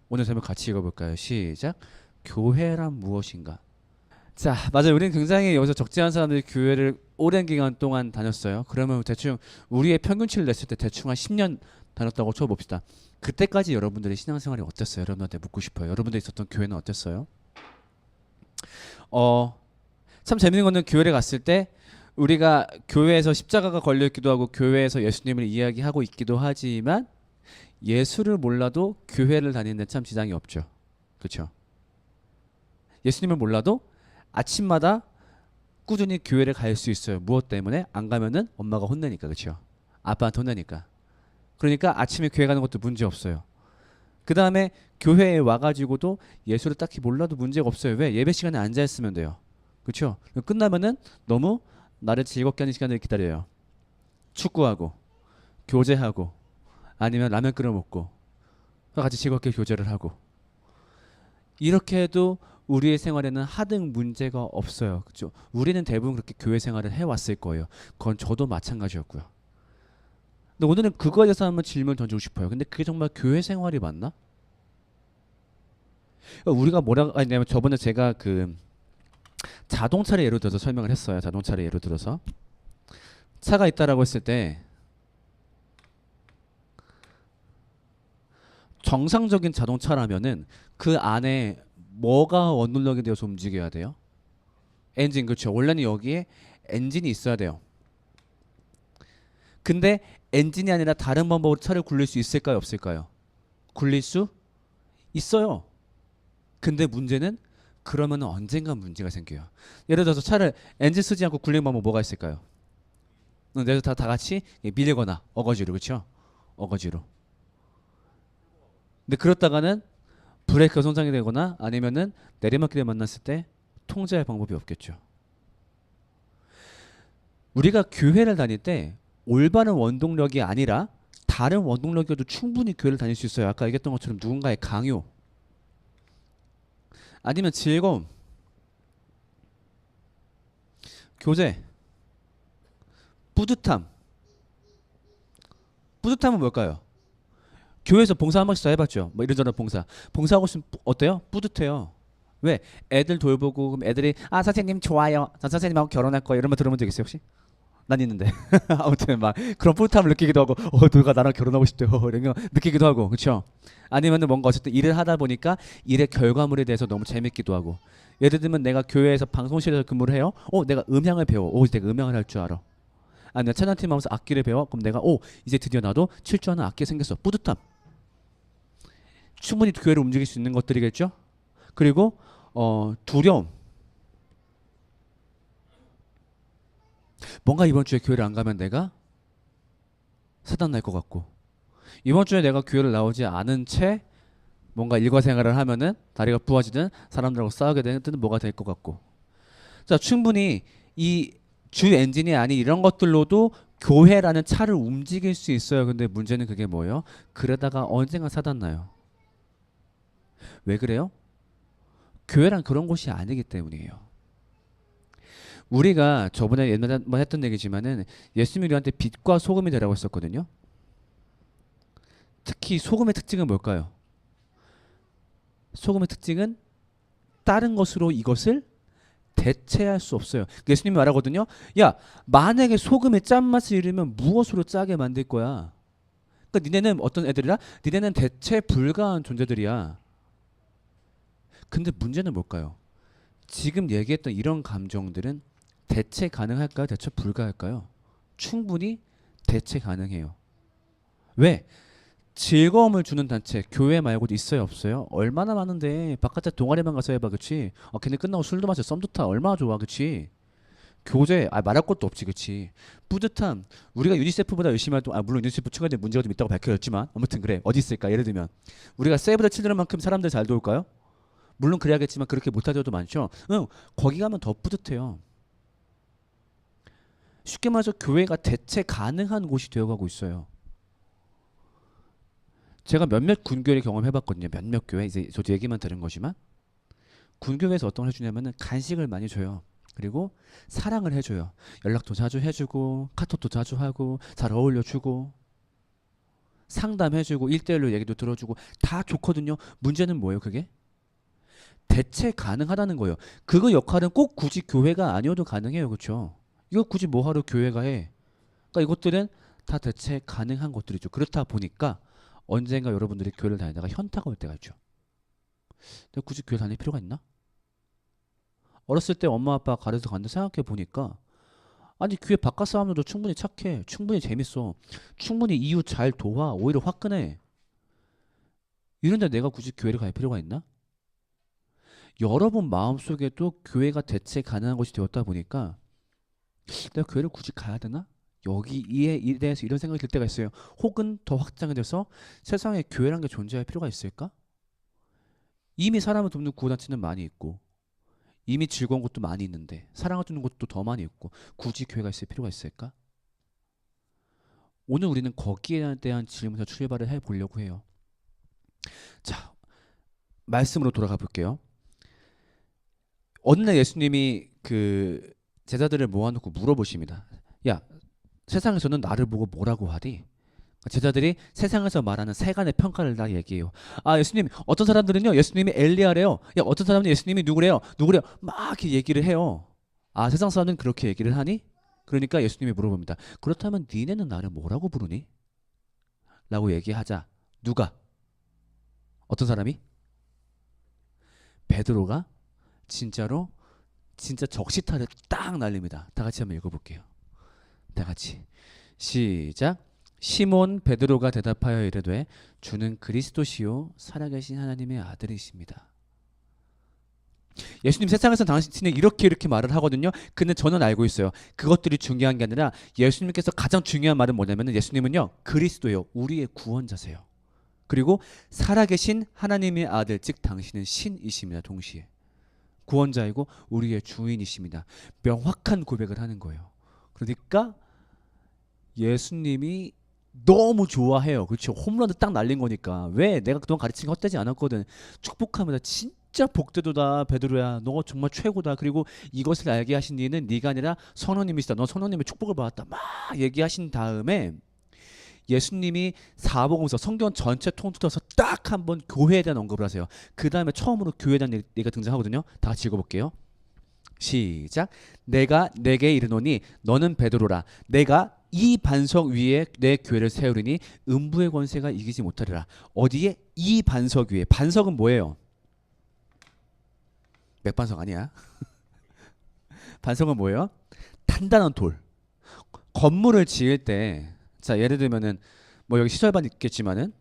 오늘 제목 같이 읽어볼까요? 시작. 교회란 무엇인가? 자, 맞아요. 우리는 굉장히 여기서 적지 않은 사람들이 교회를 오랜 기간 동안 다녔어요. 그러면 대충 우리의 평균치를 냈을 때 대충 한 10년 다녔다고 쳐봅시다. 그때까지 여러분들의 신앙생활이 어땠어요? 여러분한테 묻고 싶어요. 여러분들 있었던 교회는 어땠어요? 어, 참 재밌는 거는 교회를 갔을 때 우리가 교회에서 십자가가 걸려 있기도 하고 교회에서 예수님을 이야기하고 있기도 하지만 예수를 몰라도 교회를 다니는 데 참 지장이 없죠. 그렇죠? 예수님을 몰라도 아침마다 꾸준히 교회를 갈 수 있어요. 무엇 때문에? 안 가면은 엄마가 혼내니까. 그렇죠? 아빠한테 혼내니까. 그러니까 아침에 교회 가는 것도 문제 없어요. 그 다음에 교회에 와가지고도 예수를 딱히 몰라도 문제가 없어요. 왜? 예배 시간에 앉아 있으면 돼요. 그렇죠? 끝나면은 너무 나를 즐겁게 하는 시간을 기다려요. 축구하고 교제하고 아니면 라면 끓여 먹고 같이 즐겁게 교제를 하고 이렇게 해도 우리의 생활에는 하등 문제가 없어요. 그렇죠? 우리는 대부분 그렇게 교회 생활을 해왔을 거예요. 그건 저도 마찬가지였고요. 근데 오늘은 그거에 대해서 한번 질문을 던지고 싶어요. 근데 그게 정말 교회 생활이 맞나? 우리가 뭐라고 하냐면 저번에 제가 그 자동차를 예로 들어서 설명을 했어요. 자동차를 예로 들어서 차가 있다라고 했을 때 정상적인 자동차라면은 그 안에 뭐가 원동력이 되어서 움직여야 돼요? 엔진. 그렇죠. 원래는 여기에 엔진이 있어야 돼요. 근데 엔진이 아니라 다른 방법으로 차를 굴릴 수 있을까요? 없을까요? 굴릴 수 있어요. 근데 문제는 그러면 언젠가 문제가 생겨요. 예를 들어서 차를 엔진 쓰지 않고 굴리는 방법 뭐가 있을까요? 그래서 다 같이 밀거나 어거지로. 그렇죠? 어거지로. 근데 그렇다가는 브레이크가 손상이 되거나 아니면은 내리막길에 만났을 때 통제할 방법이 없겠죠. 우리가 교회를 다닐 때 올바른 원동력이 아니라 다른 원동력이어도 충분히 교회를 다닐 수 있어요. 아까 얘기했던 것처럼 누군가의 강요 아니면 즐거움, 교제, 뿌듯함. 뿌듯함은 뭘까요? 교회에서 봉사 한 번씩 다 해봤죠. 뭐 이런저런 봉사. 봉사하고 있으면 어때요? 뿌듯해요. 왜? 애들 돌보고 그럼 애들이 아 선생님 좋아요. 전 선생님하고 결혼할 거예요. 이런 말 들어본 적 있어요 혹시? 난 있는데 아무튼 막 그런 뿌듯함을 느끼기도 하고 누가 나랑 결혼하고 싶대요 이런 거 느끼기도 하고 그렇죠. 아니면은 뭔가 어쨌든 일을 하다 보니까 일의 결과물에 대해서 너무 재밌기도 하고 예를 들면 내가 교회에서 방송실에서 근무를 해요. 내가 음향을 배워. 내가 음향을 할 줄 알아. 내가 찬양팀 하면서 악기를 배워. 그럼 내가 이제 드디어 나도 칠 줄 아는 악기 생겼어. 뿌듯함. 충분히 교회를 움직일 수 있는 것들이겠죠. 그리고 두려움. 뭔가 이번 주에 교회를 안 가면 내가 사단 날 것 같고 이번 주에 내가 교회를 나오지 않은 채 뭔가 일과생활을 하면은 다리가 부어지든 사람들하고 싸우게 되는 뜻은 뭐가 될 것 같고 자 충분히 이 주 엔진이 아닌 이런 것들로도 교회라는 차를 움직일 수 있어요. 근데 문제는 그게 뭐예요? 그러다가 언젠가 사단 나요. 왜 그래요? 교회란 그런 곳이 아니기 때문이에요. 우리가 저번에 옛날에 한번 했던 얘기지만은 예수님이 우리한테 빛과 소금이 되라고 했었거든요. 특히 소금의 특징은 뭘까요? 소금의 특징은 다른 것으로 이것을 대체할 수 없어요. 예수님이 말하거든요. 야, 만약에 소금의 짠맛을 잃으면 무엇으로 짜게 만들 거야? 그러니까 니네는 어떤 애들이라? 니네는 대체 불가한 존재들이야. 근데 문제는 뭘까요? 지금 얘기했던 이런 감정들은 대체 가능할까요? 대체 불가할까요? 충분히 대체 가능해요. 왜? 즐거움을 주는 단체 교회 말고도 있어요 없어요? 얼마나 많은데 바깥에 동아리만 가서 해봐 그치? 걔네 끝나고 술도 마셔 썸도 타 얼마나 좋아 그치? 교제 말할 것도 없지 그치? 뿌듯함 우리가 유니세프보다 열심히 할 동안 물론 유니세프 측근에 문제가 좀 있다고 밝혀졌지만 아무튼 그래 어디 있을까 예를 들면 우리가 세이브 더 칠드런만큼 사람들 잘 도울까요? 물론 그래야겠지만 그렇게 못할 때도 많죠. 응, 거기 가면 더 뿌듯해요. 쉽게 말해서 교회가 대체 가능한 곳이 되어가고 있어요. 제가 몇몇 군교회 경험해봤거든요. 몇몇 교회 이제 저도 얘기만 들은 거지만 군교회에서 어떤 걸 해주냐면은 간식을 많이 줘요. 그리고 사랑을 해줘요. 연락도 자주 해주고 카톡도 자주 하고 잘 어울려주고 상담해주고 1대1로 얘기도 들어주고 다 좋거든요. 문제는 뭐예요 그게? 대체 가능하다는 거예요. 그거 역할은 꼭 굳이 교회가 아니어도 가능해요. 그렇죠? 이거 굳이 뭐하러 교회가 해? 그러니까 이것들은 다 대체 가능한 것들이죠. 그렇다 보니까 언젠가 여러분들이 교회를 다니다가 현타가 올 때가 있죠. 내가 굳이 교회 다닐 필요가 있나? 어렸을 때 엄마 아빠 가르쳐 간다 생각해 보니까 아니 교회 바깥 사람들도 충분히 착해, 충분히 재밌어, 충분히 이웃 잘 도와, 오히려 화끈해. 이런데 내가 굳이 교회를 갈 필요가 있나? 여러분 마음속에도 교회가 대체 가능한 것이 되었다 보니까 내가 교회를 굳이 가야 되나? 여기에 대해서 이런 생각이 들 때가 있어요. 혹은 더 확장이 돼서 세상에 교회란 게 존재할 필요가 있을까? 이미 사람을 돕는 구호단체는 많이 있고 이미 즐거운 곳도 많이 있는데 사랑을 주는 곳도 더 많이 있고 굳이 교회가 있을 필요가 있을까? 오늘 우리는 거기에 대한 질문에서 출발을 해보려고 해요. 자, 말씀으로 돌아가 볼게요. 어느 날 예수님이 그 제자들을 모아놓고 물어보십니다. 야, 세상에서는 나를 보고 뭐라고 하디? 제자들이 세상에서 말하는 세간의 평가를 다 얘기해요. 아, 예수님, 어떤 사람들은요, 예수님이 엘리야래요. 야, 어떤 사람은 예수님이 누구래요? 누구래요? 막 이렇게 얘기를 해요. 아, 세상 사람은 그렇게 얘기를 하니? 그러니까 예수님이 물어봅니다. 그렇다면 니네는 나를 뭐라고 부르니? 라고 얘기하자. 누가? 어떤 사람이? 베드로가 진짜로 진짜 적시타를 딱 날립니다. 다 같이 한번 읽어볼게요. 다 같이 시작. 시몬 베드로가 대답하여 이르되 주는 그리스도시요 살아계신 하나님의 아들이십니다. 예수님 세상에서 당신이 이렇게 말을 하거든요. 근데 저는 알고 있어요. 그것들이 중요한 게 아니라 예수님께서 가장 중요한 말은 뭐냐면 예수님은요 그리스도요 우리의 구원자세요. 그리고 살아계신 하나님의 아들 즉 당신은 신이십니다. 동시에 구원자이고 우리의 주인이십니다. 명확한 고백을 하는 거예요. 그러니까 예수님이 너무 좋아해요. 그렇죠? 홈런도 딱 날린 거니까. 왜? 내가 그동안 가르친 게 헛되지 않았거든. 축복합니다. 진짜 복되도다 베드로야. 너 정말 최고다. 그리고 이것을 알게 하신 이는 네가 아니라 선원님이시다. 너 선원님의 축복을 받았다. 막 얘기하신 다음에 예수님이 사복음서 성경 전체 통틀어서 딱 한번 교회에 대한 언급을 하세요. 그 다음에 처음으로 교회에 대한 얘기가 등장하거든요. 다 같이 읽어볼게요. 시작. 내가 내게 이르노니 너는 베드로라. 내가 이 반석 위에 내 교회를 세우리니 음부의 권세가 이기지 못하리라. 어디에? 이 반석 위에. 반석은 뭐예요? 맥반석 아니야. 반석은 뭐예요? 단단한 돌. 건물을 지을 때, 자 예를 들면은 뭐 여기 시설반 있겠지만은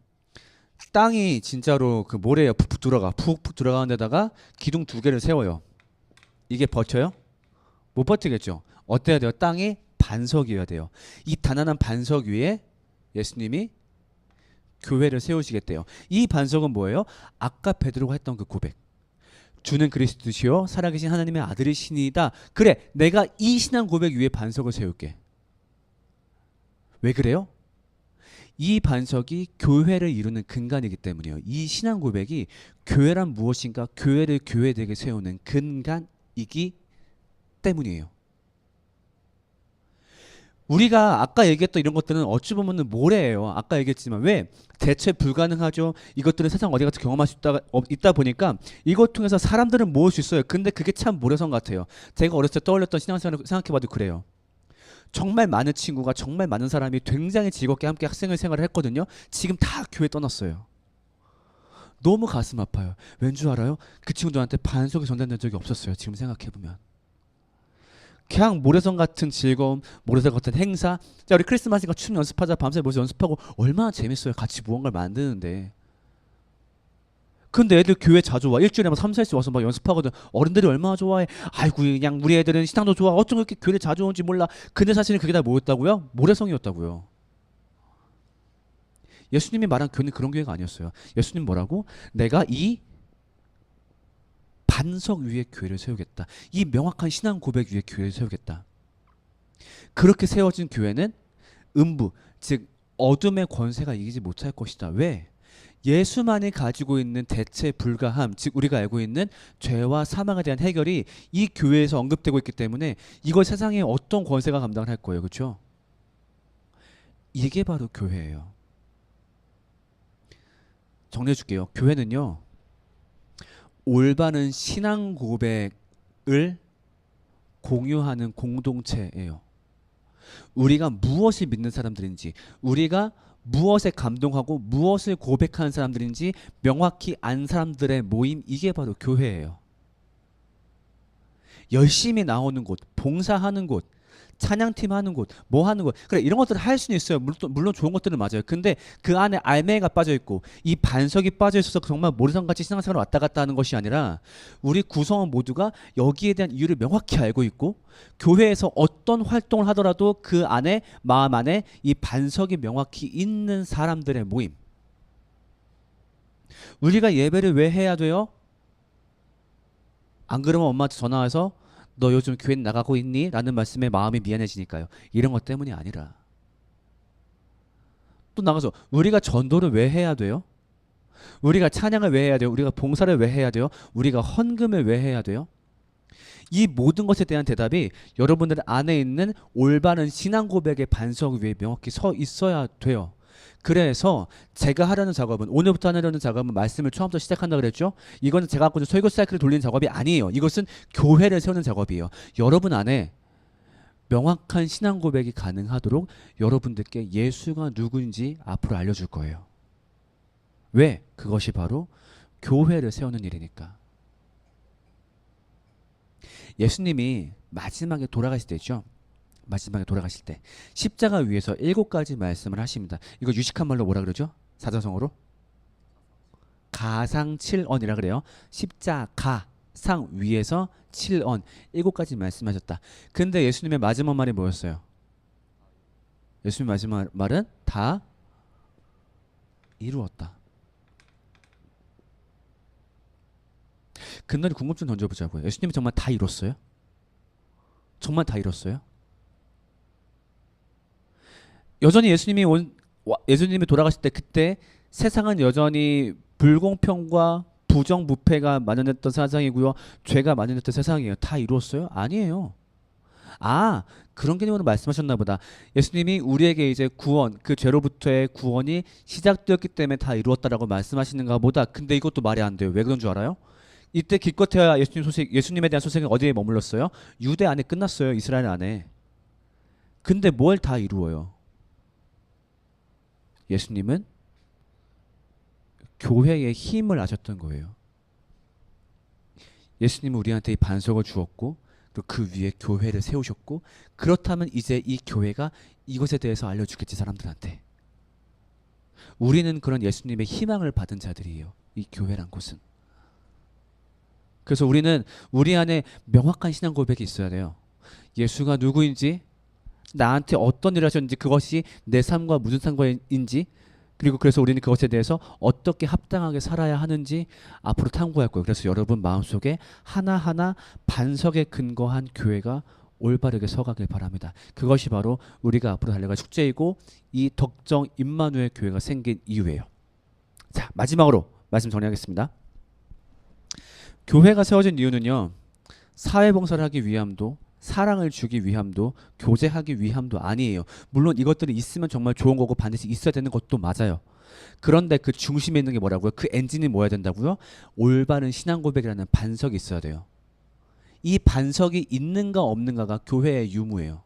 땅이 진짜로 그 모래에 푹푹 들어가, 푹푹 들어가는 데다가 기둥 2개를 세워요. 이게 버텨요? 못 버티겠죠. 어때야 돼요? 땅이 반석이어야 돼요. 이 단단한 반석 위에 예수님이 교회를 세우시겠대요. 이 반석은 뭐예요? 아까 베드로가 했던 그 고백. 주는 그리스도시요 살아계신 하나님의 아들이시니이다. 그래, 내가 이 신앙 고백 위에 반석을 세울게. 왜 그래요? 이 반석이 교회를 이루는 근간이기 때문이에요. 이 신앙 고백이 교회란 무엇인가, 교회를 교회되게 세우는 근간이기 때문이에요. 우리가 아까 얘기했던 이런 것들은 어찌 보면 모래예요. 아까 얘기했지만 왜? 대체 불가능하죠. 이것들은 세상 어디 가서 경험할 수 있다 보니까 이것 통해서 사람들은 모을 수 있어요. 근데 그게 참 모래성 같아요. 제가 어렸을 때 떠올렸던 신앙생활을 생각해봐도 그래요. 정말 많은 친구가, 정말 많은 사람이 굉장히 즐겁게 함께 학생을 생활을 했거든요. 지금 다 교회 떠났어요. 너무 가슴 아파요. 왠 줄 알아요? 그 친구들한테 반석이 전달된 적이 없었어요. 지금 생각해보면. 그냥 모래성 같은 즐거움, 모래성 같은 행사. 자, 우리 크리스마스니까 춤 연습하자. 밤새 모여서 연습하고 얼마나 재밌어요. 같이 무언가를 만드는데. 근데 애들 교회 자주 와. 일주일에 막 3-4일씩 와서 막 연습하거든. 어른들이 얼마나 좋아해. 아이고 그냥 우리 애들은 신앙도 좋아. 어쩜 그렇게 교회를 자주 오는지 몰라. 근데 사실은 그게 다 뭐였다고요? 모래성이었다고요. 예수님이 말한 교회는 그런 교회가 아니었어요. 예수님 뭐라고? 내가 이 반석 위에 교회를 세우겠다. 이 명확한 신앙 고백 위에 교회를 세우겠다. 그렇게 세워진 교회는 음부, 즉 어둠의 권세가 이기지 못할 것이다. 왜? 예수만이 가지고 있는 대체 불가함, 즉 우리가 알고 있는 죄와 사망에 대한 해결이 이 교회에서 언급되고 있기 때문에 이걸 세상에 어떤 권세가 감당을 할 거예요. 그렇죠? 이게 바로 교회예요. 정리해 줄게요. 교회는요, 올바른 신앙 고백을 공유하는 공동체예요. 우리가 무엇을 믿는 사람들인지, 우리가 무엇에 감동하고 무엇을 고백하는 사람들인지 명확히 안 사람들의 모임, 이게 바로 교회예요. 열심히 나오는 곳, 봉사하는 곳, 찬양팀 하는 곳, 뭐 하는 곳, 그래 이런 것들을 할 수는 있어요. 물론 좋은 것들은 맞아요. 근데 그 안에 알맹이가 빠져 있고 이 반석이 빠져 있어서 정말 모래성같이 신앙생활을 왔다 갔다 하는 것이 아니라 우리 구성원 모두가 여기에 대한 이유를 명확히 알고 있고 교회에서 어떤 활동을 하더라도 그 안에 마음 안에 이 반석이 명확히 있는 사람들의 모임. 우리가 예배를 왜 해야 돼요? 안 그러면 엄마한테 전화해서 너 요즘 교회 나가고 있니? 라는 말씀에 마음이 미안해지니까요. 이런 것 때문이 아니라 또 나가서 우리가 전도를 왜 해야 돼요? 우리가 찬양을 왜 해야 돼요? 우리가 봉사를 왜 해야 돼요? 우리가 헌금을 왜 해야 돼요? 이 모든 것에 대한 대답이 여러분들 안에 있는 올바른 신앙 고백의 반석 위에 명확히 서 있어야 돼요. 그래서 제가 하려는 작업은, 오늘부터 하려는 작업은 말씀을 처음부터 시작한다 그랬죠. 이거는 제가 갖고 있는 설교 사이클을 돌리는 작업이 아니에요. 이것은 교회를 세우는 작업이에요. 여러분 안에 명확한 신앙 고백이 가능하도록 여러분들께 예수가 누구인지 앞으로 알려줄 거예요. 왜? 그것이 바로 교회를 세우는 일이니까. 예수님이 마지막에 돌아가실 때 있죠. 마지막에 돌아가실 때 십자가 위에서 7가지 말씀을 하십니다. 이거 유식한 말로 뭐라 그러죠? 사자성어로 가상칠언이라 그래요. 십자가 상 위에서 7언 7가지 말씀하셨다. 근데 예수님의 마지막 말이 뭐였어요? 예수님의 마지막 말은 다 이루었다. 근데 궁금증 던져보자고요. 예수님이 정말 다 이뤘어요? 정말 다 이뤘어요? 여전히 예수님이 돌아가실 때 그때 세상은 여전히 불공평과 부정부패가 만연했던 세상이고요. 죄가 만연했던 세상이에요. 다 이루었어요? 아니에요. 아, 그런 개념으로 말씀하셨나 보다. 예수님이 우리에게 이제 구원, 그 죄로부터의 구원이 시작되었기 때문에 다 이루었다라고 말씀하시는가 보다. 근데 이것도 말이 안 돼요. 왜 그런 줄 알아요? 이때 기껏해야 예수님에 대한 소식이 어디에 머물렀어요? 유대 안에 끝났어요. 이스라엘 안에. 근데 뭘 다 이루어요? 예수님은 교회의 힘을 아셨던 거예요. 예수님은 우리한테 이 반석을 주었고 또 그 위에 교회를 세우셨고, 그렇다면 이제 이 교회가 이것에 대해서 알려주겠지 사람들한테. 우리는 그런 예수님의 희망을 받은 자들이에요. 이 교회란 곳은. 그래서 우리는 우리 안에 명확한 신앙 고백이 있어야 돼요. 예수가 누구인지, 나한테 어떤 일을 하셨는지, 그것이 내 삶과 무슨 상관인지, 그리고 그래서 우리는 그것에 대해서 어떻게 합당하게 살아야 하는지 앞으로 탐구할 거예요. 그래서 여러분 마음속에 하나하나 반석에 근거한 교회가 올바르게 서가길 바랍니다. 그것이 바로 우리가 앞으로 달려갈 축제이고 이 덕정 임마누엘 교회가 생긴 이유예요. 자, 마지막으로 말씀 정리하겠습니다. 교회가 세워진 이유는요, 사회봉사를 하기 위함도 사랑을 주기 위함도 교제하기 위함도 아니에요. 물론 이것들이 있으면 정말 좋은 거고 반드시 있어야 되는 것도 맞아요. 그런데 그 중심에 있는 게 뭐라고요? 그 엔진이 뭐야 된다고요? 올바른 신앙 고백이라는 반석이 있어야 돼요. 이 반석이 있는가 없는가가 교회의 유무예요.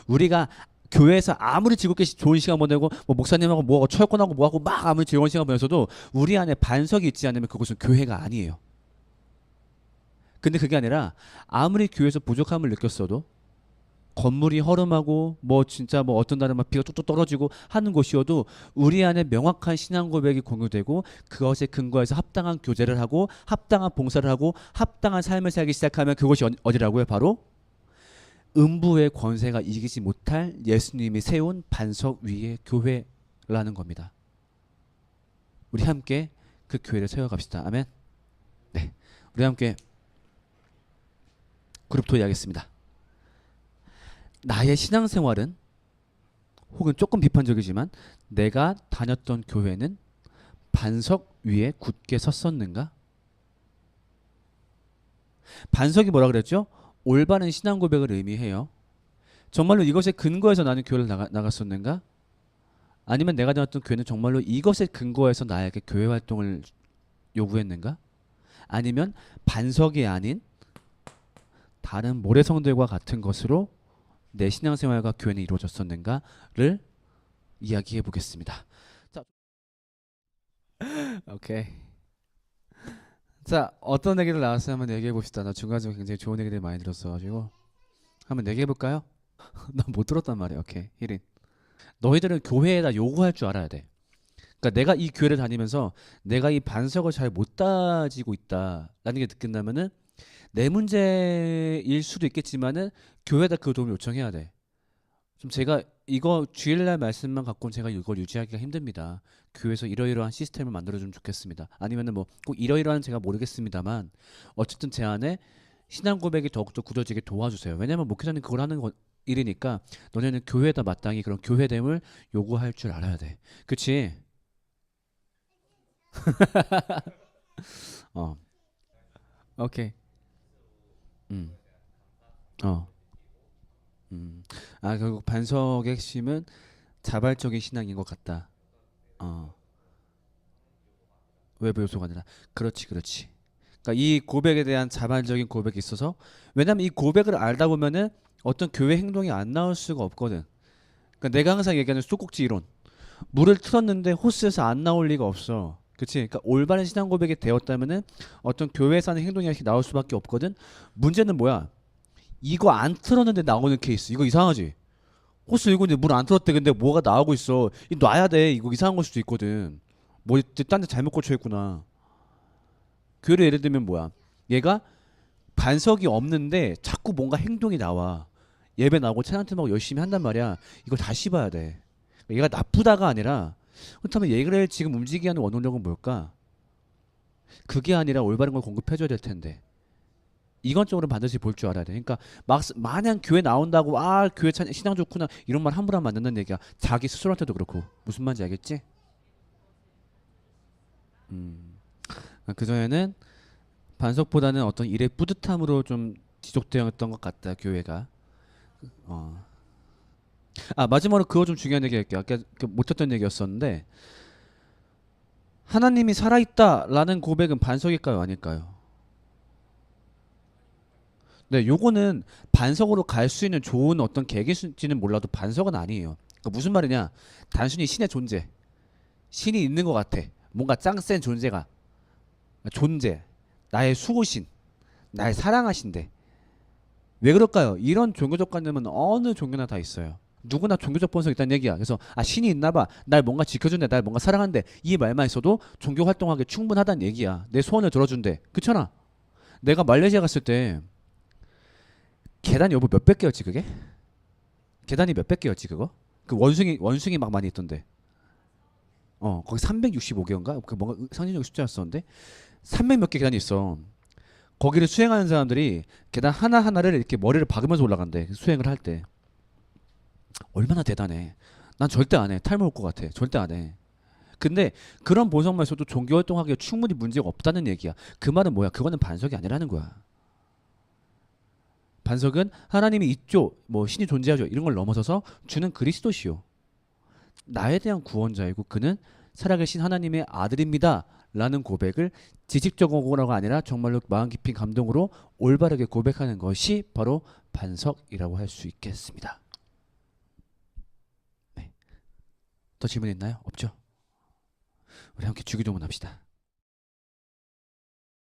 우리가 교회에서 아무리 즐겁게 좋은 시간 보내고 뭐 목사님하고 뭐하고 철권하고 뭐하고 막 아무리 즐거운 시간 보내서도 우리 안에 반석이 있지 않으면 그것은 교회가 아니에요. 근데 그게 아니라 아무리 교회에서 부족함을 느꼈어도 건물이 허름하고 뭐 진짜 뭐 어떤 날은 막 비가 뚝뚝 떨어지고 하는 곳이어도 우리 안에 명확한 신앙 고백이 공유되고 그것에 근거해서 합당한 교제를 하고 합당한 봉사를 하고 합당한 삶을 살기 시작하면 그것이 어디라고요? 바로 음부의 권세가 이기지 못할 예수님이 세운 반석 위의 교회라는 겁니다. 우리 함께 그 교회를 세워갑시다. 아멘. 네, 우리 함께 그룹 토의하겠습니다. 나의 신앙생활은 혹은 조금 비판적이지만 내가 다녔던 교회는 반석 위에 굳게 섰었는가? 반석이 뭐라 그랬죠? 올바른 신앙 고백을 의미해요. 정말로 이것에 근거해서 나는 교회를 나갔었는가? 아니면 내가 다녔던 교회는 정말로 이것에 근거해서 나에게 교회 활동을 요구했는가? 아니면 반석이 아닌 다른 모래성들과 같은 것으로 내 신앙생활과 교회는 이루어졌었는가를 이야기해 보겠습니다. 자, 오케이. 자, 어떤 얘기를 나왔어요? 한번 얘기해 봅시다. 나 중간중간 굉장히 좋은 얘기들 많이 들었어가지고 한번 얘기해 볼까요? 난 못 들었단 말이야. 오케이, 히린. 너희들은 교회에다 요구할 줄 알아야 돼. 그러니까 내가 이 교회를 다니면서 내가 이 반석을 잘 못 따지고 있다라는 게 느낀다면은 내 문제일 수도 있겠지만은 교회에다 그 도움을 요청해야 돼. 좀 제가 이거 주일날 말씀만 갖고는 제가 이걸 유지하기가 힘듭니다. 교회에서 이러이러한 시스템을 만들어주면 좋겠습니다. 아니면은 뭐 꼭 이러이러한 제가 모르겠습니다만 어쨌든 제 안에 신앙 고백이 더욱더 굳어지게 도와주세요. 왜냐면 목회자는 그걸 하는 일이니까 너네는 교회에다 마땅히 그런 교회됨을 요구할 줄 알아야 돼. 그치? 어, 오케이. 음, 어, 음. 아, 결국 반석의 핵심은 자발적인 신앙인 것 같다. 어, 외부 요소가 아니라. 그렇지, 그렇지. 그러니까 이 고백에 대한 자발적인 고백이 있어서 왜냐면 이 고백을 알다 보면은 어떤 교회 행동이 안 나올 수가 없거든. 그러니까 내가 항상 얘기하는 縮꼭지 이론. 물을 틀었는데 호스에서 안 나올 리가 없어. 그치? 그러니까 올바른 신앙 고백이 되었다면은 어떤 교회에서 하는 행동이 이렇게 나올 수밖에 없거든. 문제는 뭐야? 이거 안 틀었는데 나오는 케이스. 이거 이상하지? 호스 이거 이제 물 안 틀었대. 근데 뭐가 나오고 있어. 이거 놔야 돼. 이거 이상한 걸 수도 있거든. 뭐, 딴 데 잘못 꽂혀 있구나. 교회를 예를 들면 뭐야? 얘가 반석이 없는데 자꾸 뭔가 행동이 나와. 예배 나오고 찬양팀하고 열심히 한단 말이야. 이걸 다시 봐야 돼. 얘가 나쁘다가 아니라 그렇다면 얘를 지금 움직이게 하는 원동력은 뭘까? 그게 아니라 올바른 걸 공급해줘야 될 텐데. 이건적으로 반드시 볼 줄 알아야 돼. 그러니까 막 마냥 교회 나온다고 아 교회 신앙 좋구나 이런 말 함부로 하면 안 된다는 얘기야. 자기 스스로한테도 그렇고 무슨 말인지 알겠지? 음. 그 전에는 반석보다는 어떤 일의 뿌듯함으로 좀 지속되었던 것 같다 교회가. 어. 아 마지막으로 그거 좀 중요한 얘기 할게요. 아까 그 못했던 얘기였었는데 하나님이 살아있다라는 고백은 반석일까요 아닐까요? 네, 요거는 반석으로 갈 수 있는 좋은 어떤 계기일지는 몰라도 반석은 아니에요. 그러니까 무슨 말이냐? 단순히 신의 존재, 신이 있는 것 같아. 뭔가 짱센 존재가 존재, 나의 수호신, 날 사랑하신대. 왜 그럴까요? 이런 종교적 관념은 어느 종교나 다 있어요. 누구나 종교적 본성 있다는 얘기야. 그래서 아 신이 있나 봐. 날 뭔가 지켜준대. 날 뭔가 사랑한대. 이 말만 있어도 종교 활동하기 충분하다는 얘기야. 내 소원을 들어준대. 그렇잖아. 내가 말레이시아 갔을 때 계단이 여보 몇백 개였지 그게? 계단이 몇백 개였지 그거? 그 원숭이 막 많이 있던데. 거기 365개인가? 그 뭔가 상징적 숫자였었는데 300 몇 개 계단이 있어. 거기를 수행하는 사람들이 계단 하나 하나를 이렇게 머리를 박으면서 올라간대. 수행을 할 때. 얼마나 대단해. 난 절대 안 해. 탈모 올 것 같아. 절대 안 해. 근데 그런 보석만 있어도 종교 활동하기에 충분히 문제가 없다는 얘기야. 그 말은 뭐야? 그거는 반석이 아니라는 거야. 반석은 하나님이 있죠. 뭐 신이 존재하죠. 이런 걸 넘어서서 주는 그리스도시요. 나에 대한 구원자이고 그는 살아계신 하나님의 아들입니다. 라는 고백을 지식적으로가 아니라 정말로 마음 깊은 감동으로 올바르게 고백하는 것이 바로 반석이라고 할 수 있겠습니다. 네. 더 질문 있나요? 없죠? 우리 함께 주기도문 합시다.